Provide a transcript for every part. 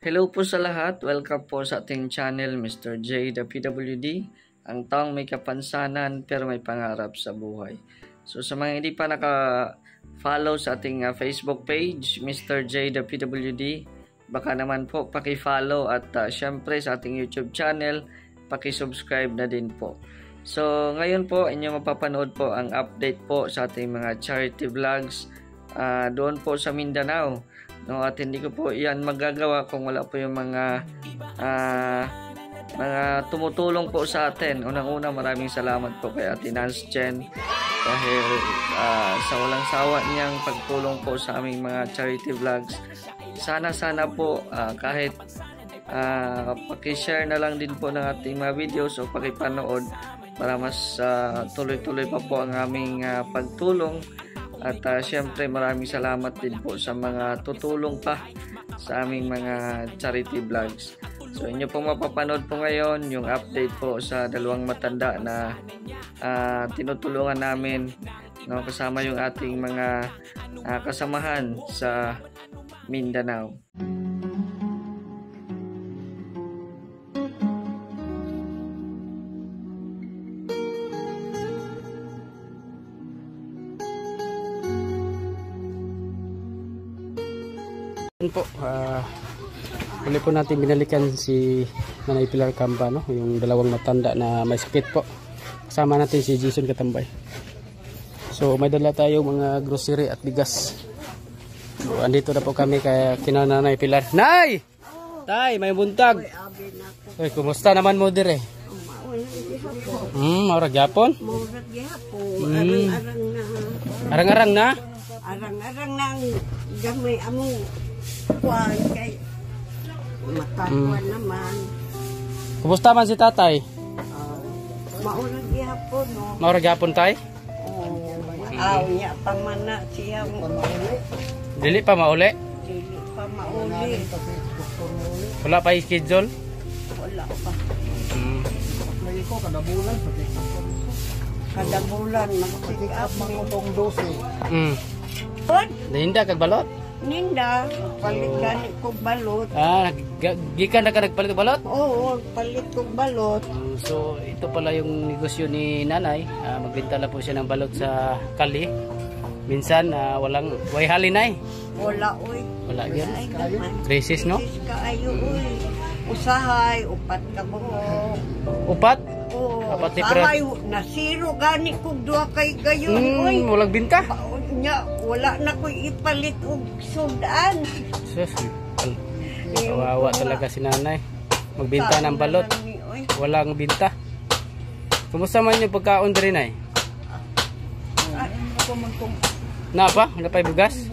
Hello po sa lahat. Welcome po sa ating channel, Mr. J, the PWD. Ang taong may kapansanan pero may pangarap sa buhay. So sa mga hindi pa naka-follow sa ating Facebook page, Mr. J, the PWD, baka naman po paki-follow at syempre sa ating YouTube channel, paki-subscribe na din po. So ngayon po, inyo mapapanood po ang update po sa ating mga charity vlogs doon po sa Mindanao. No, at hindi ko po yan magagawa kung wala po yung mga tumutulong po sa atin. Unang-una, maraming salamat po kay Ate Nance Chen dahil sa walang sawa niyang pagtulong po sa aming mga charity vlogs. Sana po kahit paki-share na lang din po ng ating mga videos o paki-panood para mas tuloy-tuloy pa po ang aming pagtulong. At syempre maraming salamat din po sa mga tutulong pa sa aming mga charity vlogs. So inyo pong mapapanood po ngayon yung update po sa dalawang matanda na tinutulungan namin, no, kasama yung ating mga kasamahan sa Mindanao. Po, huli po natin binalikan si Nanay Pilar Camba, no? Yung dalawang matanda na may sakit po. Kasama natin si Jason Katambay. So may dala tayo mga grocery at bigas. So andito na po kami kaya kina Nanay Pilar. Nay! Tay, may buntag. Oy, kumusta naman mo dire? Maurag yapon? Maurag yapon. Arang-arang na? Arang-arang na ang gamay among kuwan kay makakuan naman. Kumusta man si tatay? Maurag yapon, no? Maurag yapon tay? Aw niya pamana siya mauli. Dili pa mauli? Dili pa mauli. Wala pa schedule? Wala pa. Lagi ko kada bulan pati Kada bulan mag-check up magutong 12. Ninda kag balot? Ninda, palit gani kog balot. Gikan na ka nagpalit og balot? Oo, palit kog balot. So ito pala yung negosyo ni nanay. Magbenta lang po siya ng balot sa kali. Minsan way halinay. Wala oy. Wala gyud. Krisis no? Krisis kaayo oy. Usahay, upat ka buhok. Upat? Oo. Apat ni Usahay, nasiro gani kog duha kay gayon oy. Walang binta. Nya wala na ko'y ipalit og sudan. Sus. Kawawa talaga si nanay. Magbenta ng balot. Walang binta. Kumusta man yung pagkaon diri nay? Na pa? Wala pa bugas?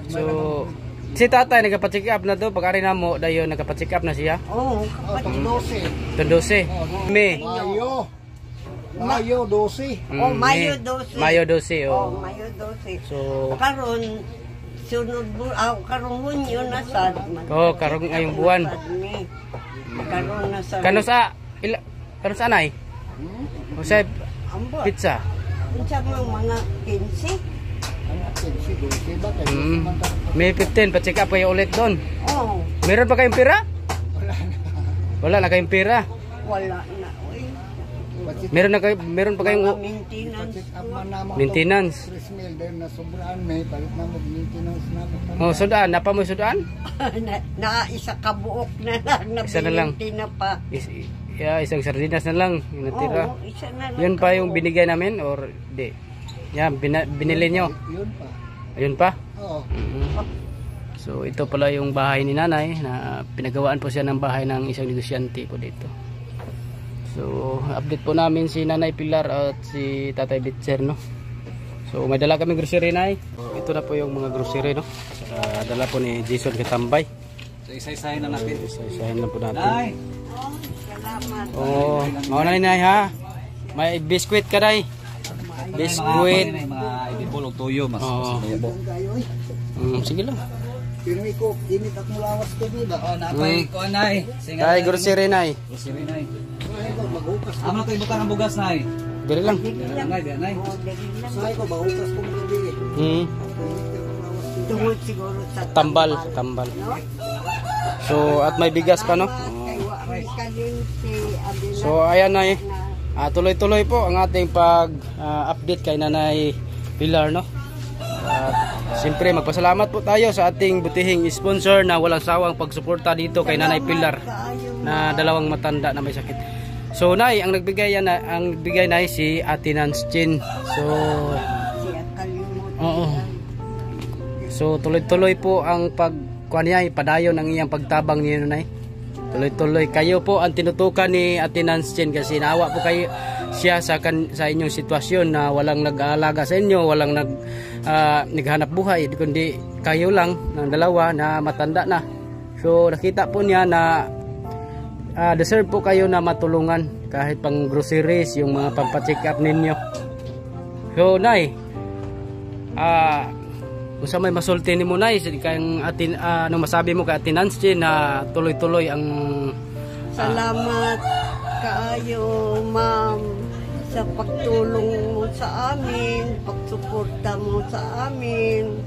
So si tatay nagpa-check up na do pag ari na mo dayon nagpa-check up na siya. Oo, Tondose. Mayo 12. Oh, Mayo 12. Mayo 12. Oh, Mayo 12. So karon sunod karong Hunyo na sad. Oh, karong ngayong buwan. Karon na sad. Kano sa nay? Sa pizza. Unsa mga 15? May 15 pa-check up kayo ulit doon. Oh. Meron pa kayong pera? Wala na kayong pera. Wala na. Meron pa kayong maintenance. Oh, sudan, napa mo sudan? na isa ka buok na lang na isa na lang. Na pa. Isang sardinas na lang yung natira. Oo, isa na lang. Yun pa yung binigay namin or di? Yan, binili nyo. Ayun pa? Oo. So ito pala yung bahay ni nanay na pinagawaan po siya ng bahay ng isang negosyante po dito. So update po namin si Nanay Pilar at si Tatay Bitzer, no. So may dala kami grocery nay. Ito na po yung mga grocery, no. Dala po ni Jason Katambay. So isa-isahin na natin. Isa-isahin na po natin. Nay. Salamat. Oh, mauna ni nay ha. May biskuit ka nay. Biskuit. Mga ibibol o tuyo mas mayabo. Sige lang. Pero iko init at mulawas to ba? Oh, napay ko nay. Tay grocery nay. Grocery nay. Amo kay butang ang bugas nay. Dali lang. Nay, nay. Oh, dali lang. Say ko bahukas ko gabi. Tungod siguro sa tambal. no? So at may bigas pa, no? Kay wa may kalimti, abi na So ayan na tuloy-tuloy po ang ating pag-update kay Nanay Pilar, no? At siyempre magpasalamat po tayo sa ating butihing sponsor na walang sawang pagsuporta dito kay Nanay Pilar na dalawang matanda na may sakit. So Nay, ang nagbigay Nay si Ate Nancy. So siya kalimutan. oo. So tuloy-tuloy po ang pagkuan niya, padayon ang iyang pagtabang niyo, Nay. Tuloy-tuloy kayo po ang tinutukan ni Ate Nancy kasi naawa po kayo siya sa inyong sitwasyon na walang nag-aalaga sa inyo, walang naghanap buhay, kundi kayo lang ng dalawa na matanda na. So nakita po niya na deserve po kayo na matulungan kahit pang groceries, yung mga pampacheck up ninyo. So Nay, usa may masulti nimo Nay kayang atin, ano masabi mo kay Ate Nancy na tuloy-tuloy ang Salamat kaayo, ma'am, sa pagtulong mo sa amin, pagsuporta mo sa amin.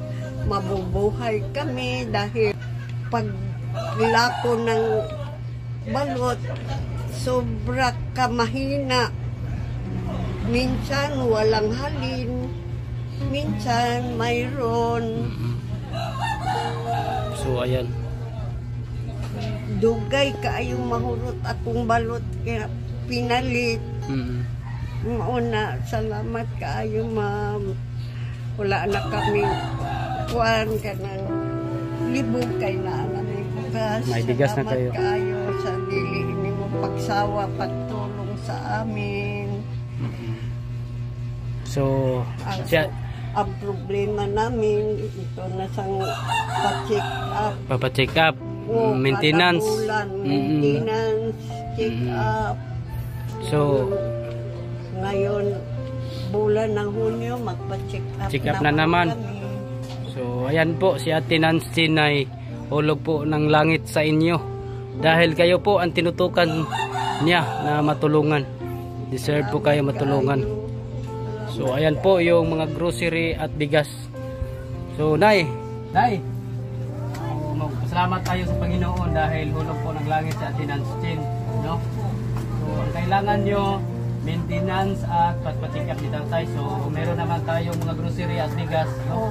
Mabubuhay kami dahil paglako ng balot, sobra ka mahina. Minsan walang halin, minsan mayroon. so ayan. Dugay kaayong mahurot akong balot kaya pinalit. Mauna, salamat kaayo, ma'am. Wala na kami kuan ka ng libog kay na namin bugas. May bigas na kayo. Salamat kaayo sa dili mo pagsawa, pagtulong sa amin. So siya Ang problema namin, ito na sang pa-check up. papacheck up, O, maintenance. kada bulan, maintenance, check up. So Ngayon, bulan ng Hunyo, magpa-check up, check up na naman. kami. So ayan po si Ate Nancy ay hulog po ng langit sa inyo dahil kayo po ang tinutukan niya na matulungan. Deserve po kayo matulungan. So ayan po yung mga grocery at bigas. So Nay, magpasalamat tayo sa Panginoon dahil hulog po ng langit sa Ate Nancy, no? So ang kailangan nyo maintenance at pagpacheck up ni tatay. So meron naman tayong mga grocery at bigas, no?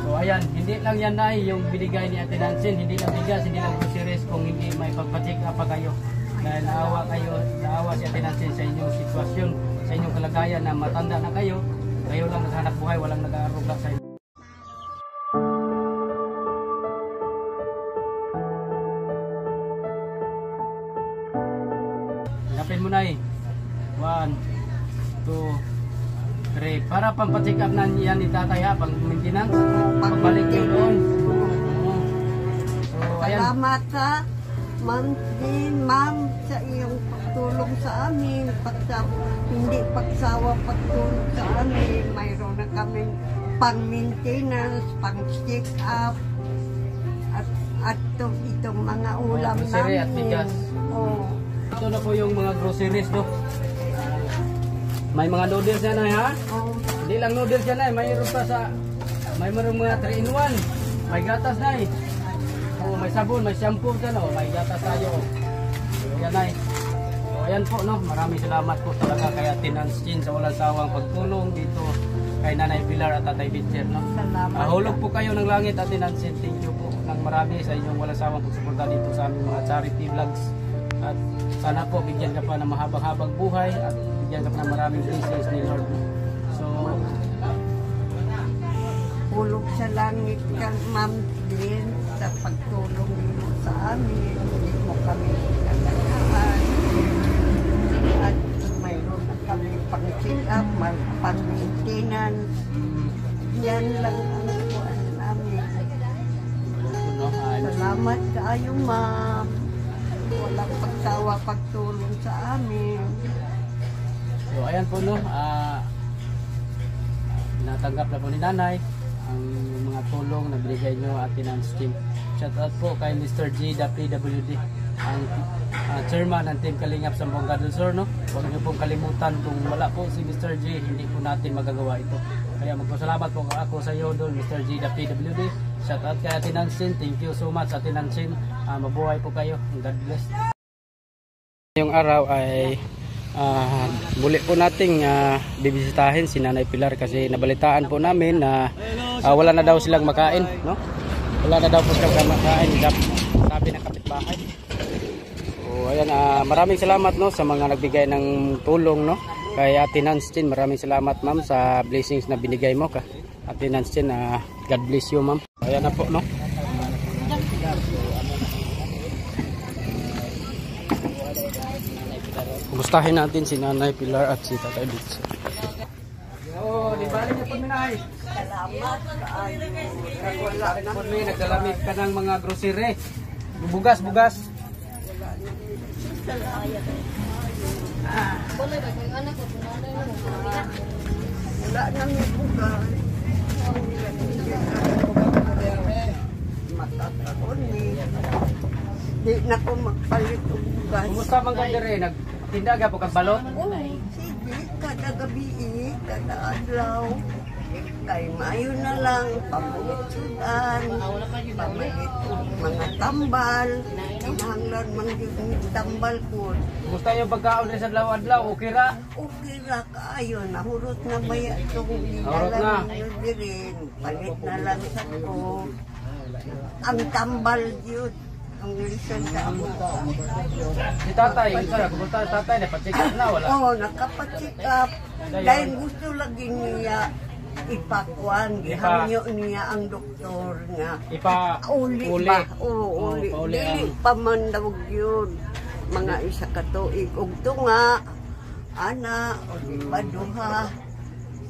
So ayan, hindi lang yan Nay yung binigay ni Ate Nancy, hindi lang bigas, hindi lang groceries kung hindi may pagpacheck up pa kayo. Dahil naawa si Ate Nancy sa inyong sitwasyon, sa inyong kalagayan na matanda na kayo lang naghanap buhay, walang nag-aaruga sa inyo. Hanapin mo Nay. 1, 2, 3. Para pampacheck up na yan ni tatay ha, pang maintenance. Pagbalik yun doon. So ayan. Salamat sa ma'am sa iyong pagtulong sa amin. Hindi pagsawa pagtulong sa amin. Mayroon na kami pang-maintenance, pang-check up, at itong mga ulam grocery namin. at bigas. Oo. Ito na po yung mga groceries, no? May mga noodles yan ay ha? Oo. Hindi lang noodles yan ay, mayroon pa sa mayroon mga 3-in-1. May gatas na eh. Oh, may sabon, may shampoo ka no, may gatas tayo. So yan ay. So ayan po no, maraming salamat po talaga kay Ate Nancy sa walang sawang pagtulong dito kay Nanay Pilar at Tatay Bitcher, no? Salamat. Hulog po kayo ng langit, Ate Nancy. Thank you po ng marami sa inyong walang sawang pagsuporta dito sa aming mga charity vlogs. At sana po bigyan ka pa ng mahabang-habang buhay at bigyan ka pa ng maraming blessings ni Lord. So Hulog sa langit ka, ma'am din, sa pagtulong mo sa amin. Hindi mo kami kailangan. At mayroon na kami pang-check up, pang-maintenance. Yan lang ang kuwan namin. no, Salamat kaayo, ma'am. Walang pagsawa pagtulong sa amin. so ayan po no, natanggap na po ni Nanay ang mga tulong na binigay nyo Ate Nancy. Shout out po kay Mr. J, the PWD, ang chairman ng Team Kalingap sa Buanga del Sur, no? Huwag niyo pong kalimutan, kung wala po si Mr. J, hindi po natin magagawa ito. Kaya magpasalamat po ako sa iyo doon, Mr. J, the PWD. Shout out kay Ate Nansin. Thank you so much, Ate Nansin. Mabuhay po kayo. God bless. Ngayong araw ay muli po nating bibisitahin si Nanay Pilar kasi nabalitaan po namin na wala na daw silang makain, no? Wala na daw po silang makain, sabi ng kapitbahay. So ayan, maraming salamat, no, sa mga nagbigay ng tulong, no, kay Ate Nansin. Maraming salamat, ma'am, sa blessings na binigay mo ka Ate Nansin. God bless you, ma'am. Ayan na po, no. Kumustahin natin si Nanay Pilar at si Tatay Bitch. Yo, di bali niya po minay. Salamat kaayo. Wala rin po may nagdalamit ka ng mga grocery. Bugas. Wala nang bugas. Matataon ni. Di na ko magpalit og bugas. Kumusta man ka dire? Nagtinda ka po kag balot? Oh, sige, kada gabi, kada adlaw. Kay mayo na lang, pamulitsudan, pamalit mga tambal, kinahanglan man yung tambal ko. Kumusta yung pagkaon rin sa adlaw-adlaw? Okay ra? Okay ra kaayo, nahurot na baya itong Nahurot na. nilalang nyo dirin, palit na lang sa ko. Ang tambal yun, ang listen sa amo. Si Tatay, kumusta si Tatay? Napacheck up na, wala? Oo, nakapacheck up. Dahil gusto lagi niya ipakuan, gihamyo niya ang doktor nga. Uli ba? Oo, uli. Dili pa man daw yun. Mga isa ka tuig. Ug tunga, ana, o di ba duha.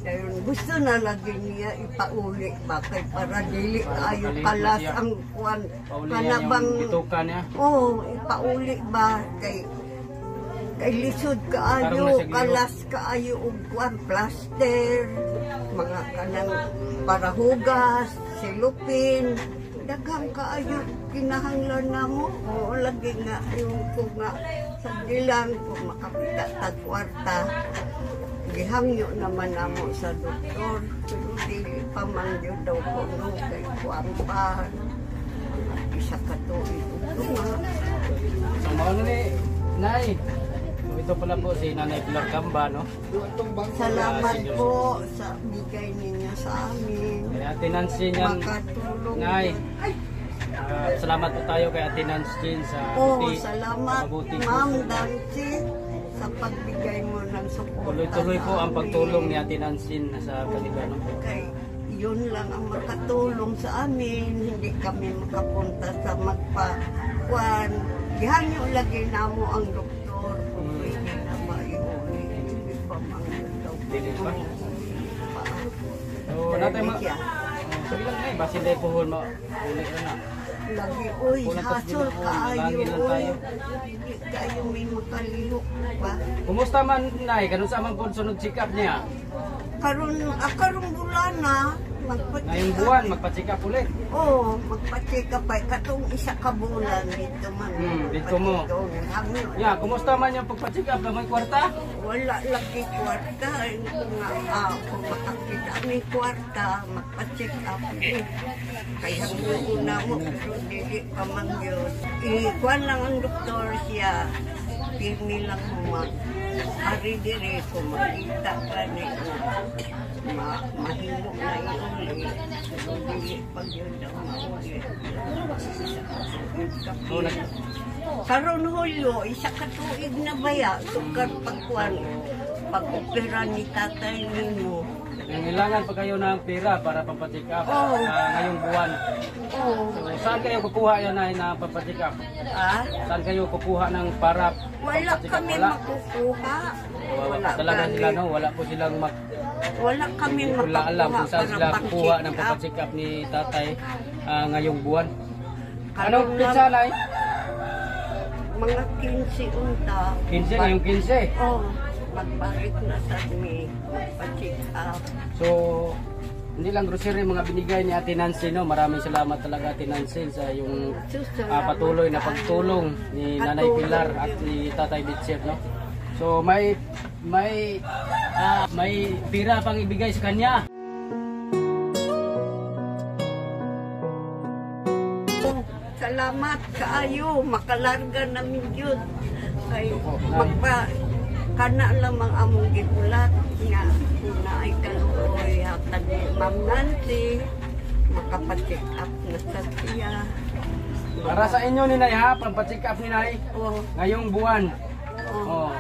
Dahil gusto na lagi niya ipauli ba kay para dili kayo kalas ang kuan. Kanabang, oo, ipauli ba kay lisod kaayo, kalas kaayo og kuan, plaster, mga kanang para hugas, silupin, daghang kaayo kinahanglan namo. Oo, lagi nga yung ko nga sa dilang kung makapita tag kwarta. Gihangyo naman namo sa doktor, pero dili pa man yun daw ko no kay kuan pa. Isa ka tuig ug nga. So mao ni Nay. Ito pala po si Nanay Pilar Camba, no? Salamat po sa bigay ninyo sa amin. Kay Ate Nansin yan, Makatulong. Nay. Salamat po tayo kay Ate Nansin sa Salamat mabuti Ma'am puso. Dancy sa pagbigay mo ng suporta. Tuloy-tuloy po sa ang amin. pagtulong ni Ate Nansin sa kanila, no? Kay yun lang ang makatulong sa amin. Hindi kami makapunta sa magpakuan. Gihangyo lagi namo ang doktor. Kung pwede na maiuli. Hindi pa mga daw. Dili pa? So, Dahil natin siya. sige lang, Nay. Basin tayo puhol mo. Ulit na. Lagi, uy, Kulang tas hasol ginoo, kaayo, langin lang uy. tayo. Hindi kayo may makalihok ba? Kumusta man, Nay? Kanun sa man po sunod sikap niya? Karong bulan na, magpa-check Ngayong up. buwan, magpa-check up ulit. Oo, magpa-check up ay katong isa ka bulan dito man. Dito mo. Ya, kumusta man yung pagpa-check up na may kwarta? Wala lagi kwarta. Kung makakita may kwarta, magpa-check up. Kaya una mo, pero dili pa man yun. Ikuan lang ang doktor siya. Pirmi lang mo ari dire ko makita ka ni mahimo na iuli. Dili pag yun daw mauli. Karon Hulyo, isa ka tuig na baya, sukar pagkuan, pag-opera ni tatay ninyo. Kailangan pa kayo ng pera para papacheck up Oo. ngayong buwan. Oo. So, saan kayo kukuha yan na papacheck up? Saan kayo kukuha ng para Wala papacheck up? kami makukuha. Wala Talaga kami. sila, no? Wala po silang Wala kami Hindi ko lang alam kung saan para sila kukuha ng pang-check up. papacheck up ni tatay ngayong buwan. Karon Anong lang, pizza, Nay? Mga 15 unta. 15, ngayong 15. Oh, magbalik na sa mi, magpa-check up. So, hindi lang grocery mga binigay ni Ate Nancy, no? Maraming salamat talaga Ate Nancy sa yung patuloy na pagtulong ni Nanay Pilar at ni Tatay Bitcher, no? So may pira pang ibigay sa kanya. Salamat kaayo, makalarga namin yun. Kay kana lamang among gibulat nga una ay kaluoy hatag ni Ma'am Nancy makapacheck up na sa siya. Para sa inyo ni Nay ha, pampacheck up ni Nay. Ngayong buwan. Oh.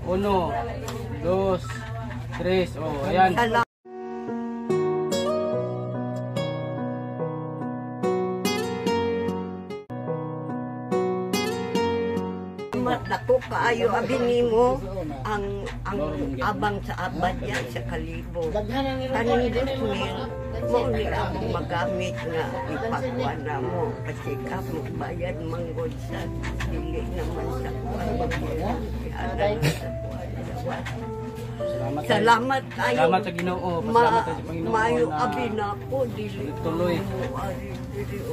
1, 2, 3. Oh, ayan. Dako kaayo abini mo ang abang sa abad yan sa kalibo. Kaning dismil mo ni ako magamit nga ipagkuha na mo. Pacheck up mo bayad manggod sa dili naman sa kuwan. Salamat kayo. Salamat sa Ginoo. Pasalamat sa Panginoon. Mayo abin ako dili tuloy.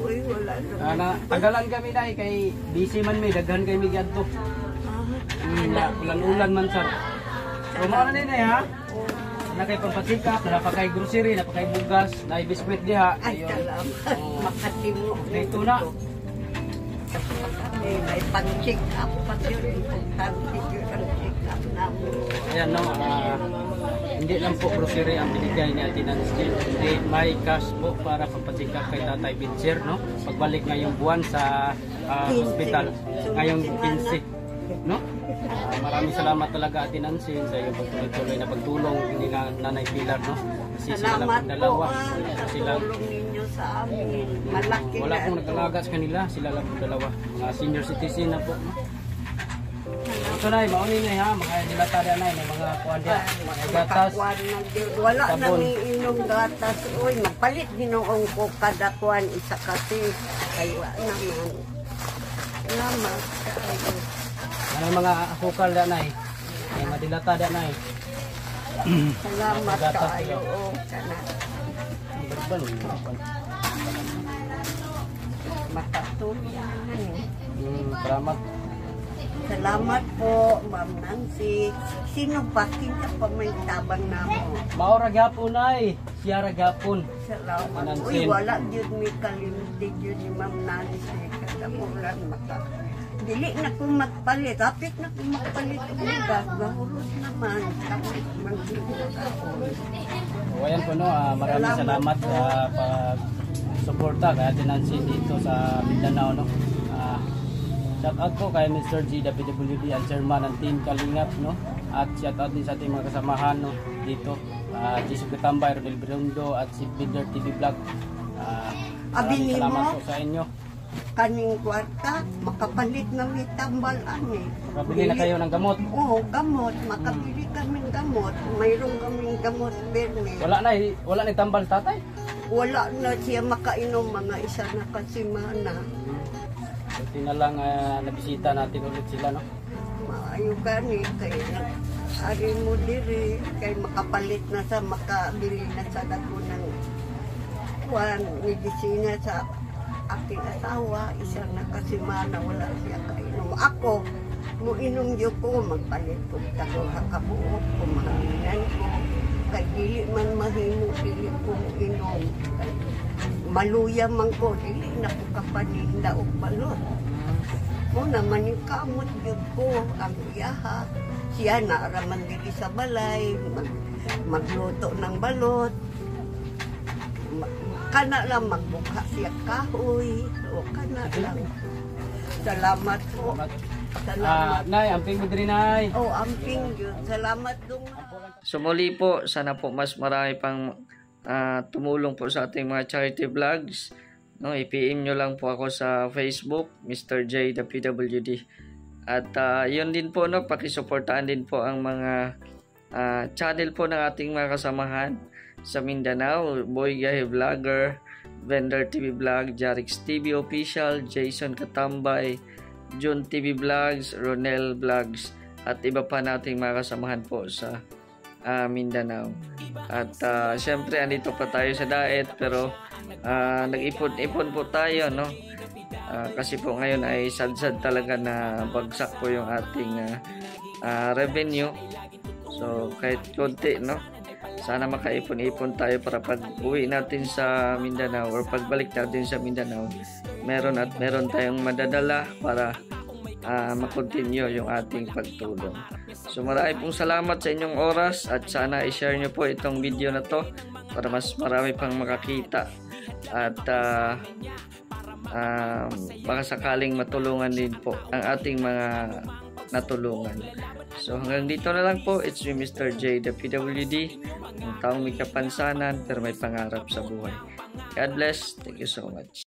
Uy, wala na. Tagalan kami Nay kay busy man may daghan kay mi gadto. Ulan-ulan man sir. So mo na Nay ha. Na kay pampasikap, na pa kay grocery, na pa kay bugas, na biskwit diha. Ay, salamat. Makatimo. Dito na. May pang-check up pa yun. Importante yun ang check up namin. Ayan no, hindi lang po grocery ang binigay ni Ate Nancy. Hindi, may cash po para pampacheck up kay Tatay Bitcher, no? Pagbalik ngayong buwan sa hospital, ngayong 15, no? Maraming salamat talaga Ate Nancy sa iyo pagtuloy na pagtulong ni Nanay Pilar, no? Kasi salamat sila dalawa. Sa tulong ninyo sa amin. Malaki wala akong nag-alaga sa kanila, sila lang po dalawa. Mga senior citizen na po, no? Ito na, mauni na ha, mga dilata na may mga kuwan diya, mga gatas. Wala na may inom gatas. Uy, magpalit ginoong ko kada kuwan isa kasi. Kaya naman. Salamat kayo. Ano mga asukal da nay? May madilata da nay. Salamat kayo. Makatulong. Salamat. Salamat po, Ma'am Nancy. Sino ba? Kita pa may tabang na mo. Maura gyapon nay. Siya ra gyapon. Salamat. Uy, wala yun may kalimutin yun ni Ma'am Nancy. Kadamulan maka. Dili na kong magpalit. Apit na kong magpalit. Ugas, bahulot naman. Kapit magsimulat ako. So, ayan po no, maraming salamat sa pag-suporta kay Ate Nancy dito sa Mindanao, no. Shout out po kay Mr. G, WWD, ang chairman ng Team Kalingap, no. At shout out din sa ating mga kasamahan, no, dito. Jesus Katambay, Rodel Birundo at si Binder TV Vlog. Maraming salamat po sa inyo. Kaning kwarta, makapalit na may tambalan eh. Makabili na kayo ng gamot? Oo, gamot. Makabili kami ng gamot. Mayroon kaming gamot, Bernie. Wala na tambal tatay? Wala na siya makainom mga isa na kasimana. Buti na lang nabisita natin ulit sila, no? Maayo gani, kaya ari mo diri, kaya makapalit na sa makabili na sa dako ng medisina sa aking asawa, isang nakasimana, wala siya kainom. Ako, muinom yun ko, magpalit ko, tako hakabuok, kumahanan ko. Kay dili man mahimo, dili ko inom. Kay maluya man ko, dili na ko kapaninda o balot. Muna maning kamot yun ko, ang iyaha. Siya naaraman dili sa balay, magluto ng balot. Kana lang magbuka siya kahoy. O kana lang. Salamat po. Salamat. Nay, amping mo din, Nay. Oh, amping yun. Salamat dong. So muli po, sana po mas marami pang tumulong po sa ating mga charity vlogs. No, i-PM nyo lang po ako sa Facebook, Mr. J, the PWD. At yun din po, no, pakisuportaan din po ang mga channel po ng ating mga kasamahan sa Mindanao, Boy Gahe Vlogger, Vendor TV Vlog, Jarix TV Official, Jason Katambay, June TV Vlogs, Ronel Vlogs, at iba pa nating mga kasamahan po sa Mindanao. At syempre andito pa tayo sa diet, pero nag-ipon-ipon po tayo, no? Kasi po ngayon ay sad-sad talaga na bagsak po yung ating revenue. So kahit konti, no? sana makaipon-ipon tayo para pag uwi natin sa Mindanao or pagbalik natin sa Mindanao, meron tayong madadala para makontinue yung ating pagtulong. So marami pong salamat sa inyong oras at sana i-share nyo po itong video na to para mas marami pang makakita at baka sakaling matulungan din po ang ating mga natulungan. So hanggang dito na lang po. It's me, Mr. J, the PWD, ang taong may kapansanan pero may pangarap sa buhay. God bless. Thank you so much.